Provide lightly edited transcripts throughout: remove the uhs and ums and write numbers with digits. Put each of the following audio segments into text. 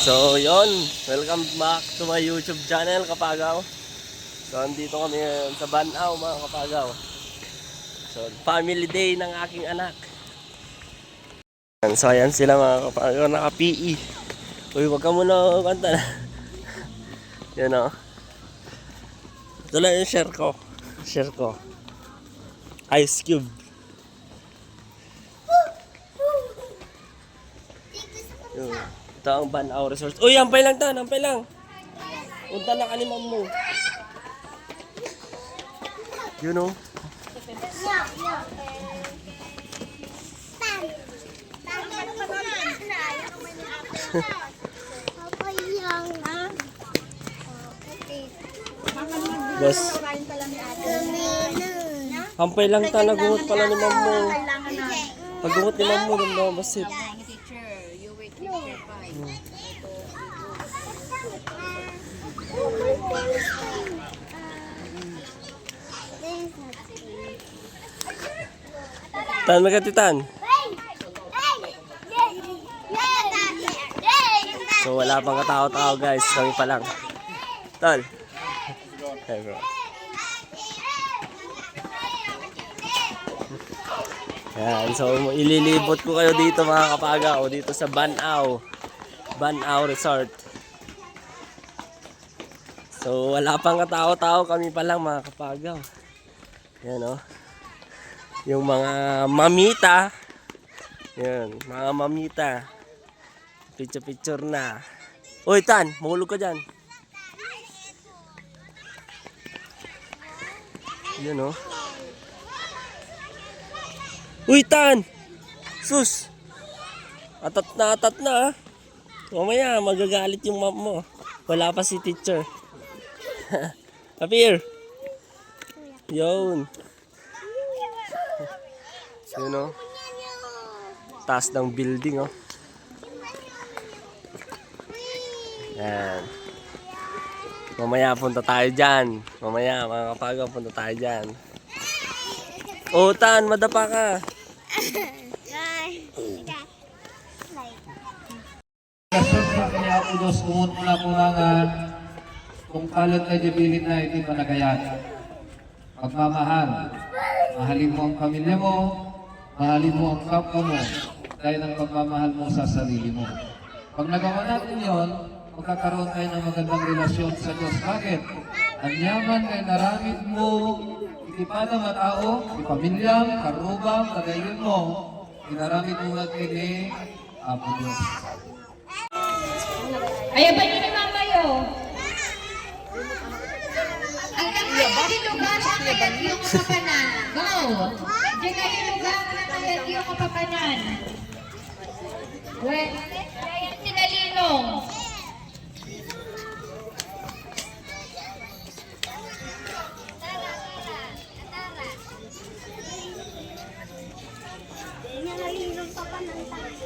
So, yon, welcome back to my YouTube channel, Kapagaw. So, andito kami sa Banao, mga Kapagaw. So, family day ng aking anak. So, ayan sila mga Kapagaw, naka-PE. Uy, wag ka muna kanta na. Yan o. Ito lang yung share ko. Share ko. Ice Cube. Yun. Ito ang Banao Resort. Uy, ampay lang ta, ampay lang. Punta na kanimam mo. You know? Bas. Ampay lang ta, nagungot pala ni mam mo. Pagungot ni mam mo, ganda basit. Tan, magkatitan. So wala pang katao-tao guys, kami pa lang. Tal. Hey bro. Yan, so ililibot ko kayo dito mga Kapagaw, dito sa Banao. Banao Resort. So wala pang katao-tao, kami pa lang mga Kapagaw. Yan o. Yung mga mamita. Yan, mga mamita. Picture-picture na. Uy, Tan, mahulog ka dyan. Yan o. Uy, Tan! Sus! Atat na. Mamaya, magagalit yung mom mo. Wala pa si teacher. Appear! Yun. Yun o. Taas ng building o. Yan. Mamaya punta tayo dyan. Mamaya mga Kapagaw, punta tayo dyan. Oh, Tan, madapa ka. Kasod kaya ako dos kumot mula kulangan kung kalot na jabilin na iti panagayat. Pagmamahal. Mahalin mo ang pamilya mo, mahalin mo ang kapwa mo, dahil ang pagmamahal mo sa sarili mo. Pag nagawa natin yun, magkakaroon tayo ng magandang relasyon sa Diyos. Bakit? Ang yaman ay naramid mo, itipada matao, ipamilyang, karubang, kagayon mo, inaramid mo natin ni Apo Diyos. Ayaw ba nyo ni Mama yo? Ang kakayat yung lugar, kakayat yung kapanan. Go! Diyan na yung lugar, kakayat yung kapanan. Well, kakayat sila Linong.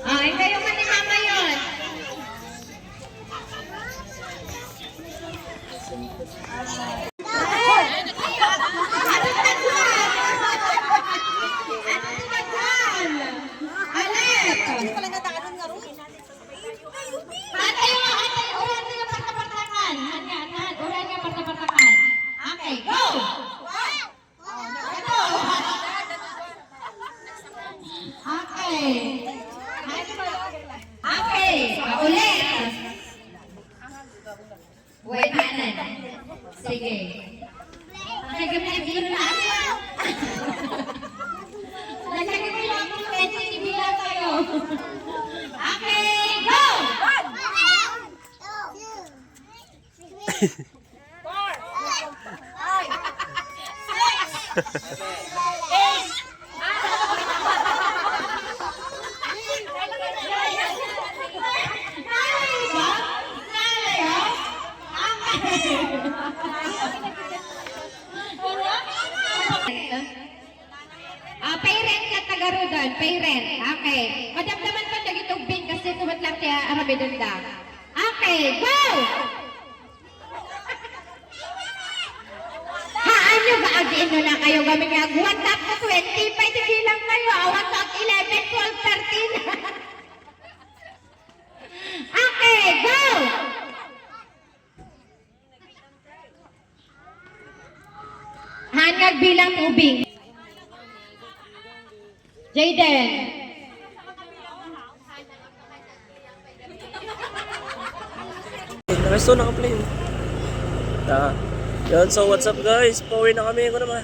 Ay, kayo ka ni Mama yun. Okay, go! Okay. Okay, ulit. Buenanan. Sige. Okay, gamitin na. Nagsagot mo lang kung pwede ibilang tayo. Okay, go! 6. Parent ka tagarudan, parent. Okay. Madamdaman pa siya gitubing kasi tumat lang siya arabidunda. Okay, go! Haan nyo ba agin nyo na kayo gamit nga? WhatsApp ko 25, sige lang kayo. WhatsApp 11, 12, 13. Okay, go! tanan nga bilang ubing. Jaden. Nakasto naka-play. Yun, so what's up guys? Pauwi na kami. Ako naman.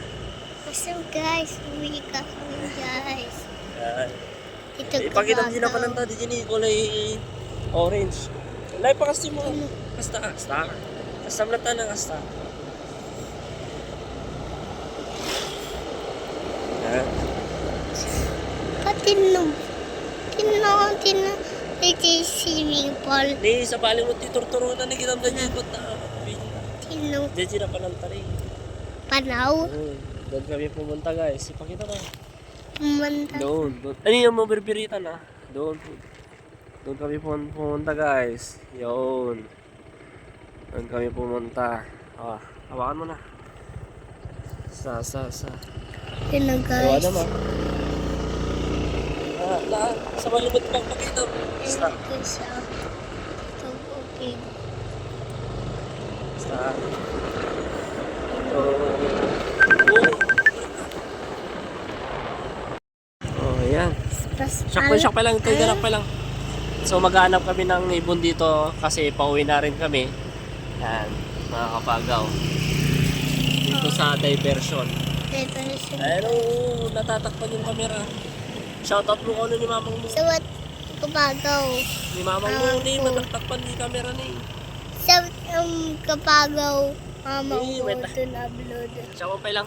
So guys, uwi ka kami guys. Yan. Ito Ipakita mo din ako ng tadi dyan eh. Kulay orange. Live pa kasi mo. Kasta. Kasta mlata ng kasta. Yan. Tino. Ito yung swimming pool. Di, sa paling mo titurturo na ni kitam ganyan. Tino. Diyan sila pa ng tari. Panaw. Doon kami pumunta guys. Ipakita ka. Manta. Doon. Ano yung mabibiritan ah? Doon. Doon kami pumunta guys. Yun. Doon kami pumunta. Hawakan mo na. Sa. Tino Hawa guys. naman. Sa malibot pang pakita. Basta. Ito siya. Ito okay. Basta. Ito. Oh, ayan. Shock pa lang. Ganap pa lang. So maghanap kami ng ibon dito kasi pauwi na rin kami. Yan, mga kapagaw. Dito sa diversion. Ayun, natatakpan yung camera. Shoutout mo ano ni mamang mo. Sa what kapagaw? Ni mamang mo, ni matatakpan ni camera ni. Sa kapagaw. Mama Eh, ko wait. ito na-upload. Siya ko pa lang.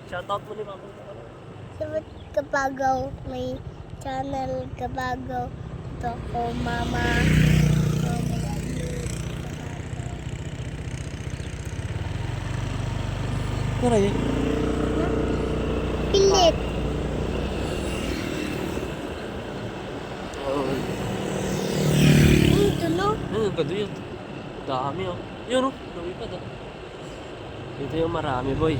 Shoutout mo ni mamang mo. Sa what kapagaw? May channel kapagaw. Ito ko mama. Ano yun? Pilit. Oo. Ito no? Kaduyot. Dami oh. Yun oh, lumipad oh. Dito yung marami boy.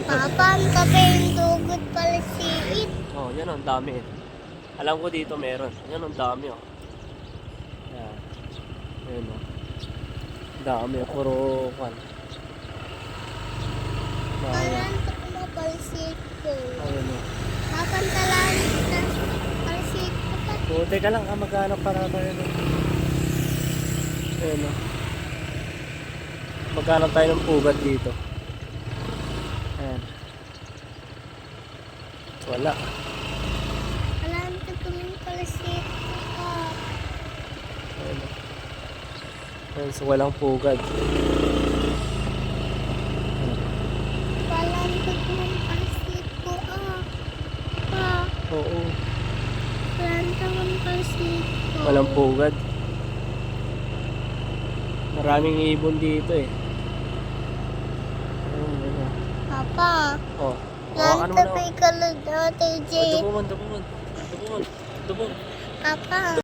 Papa, ang tabi yung dugot pala si It. Oh, yan ang dami. Alam ko dito meron. Yan ang dami oh. Yan. Yan oh. Dami, puro kwan. Parang ito kumapalsik ko. Ayun oh. Kapantalan na palsik ko pa. Oh, teka lang, maghanap para tayo no. Ayun oh. Maghanap tayo ng pugat dito. Ayan. Wala. Wala ito kumapalsik ko. Ayun oh. Ayun, so walang pugad. Wala ito kumapalsik ko. Oo. Wala ito kumapalsik ko. Walang pugad. Maraming ibon dito eh. Ayun, oh. Papa, Oh. wala Hawakan mo ito na. may kalad natin, Jay. Dubungan. Papa.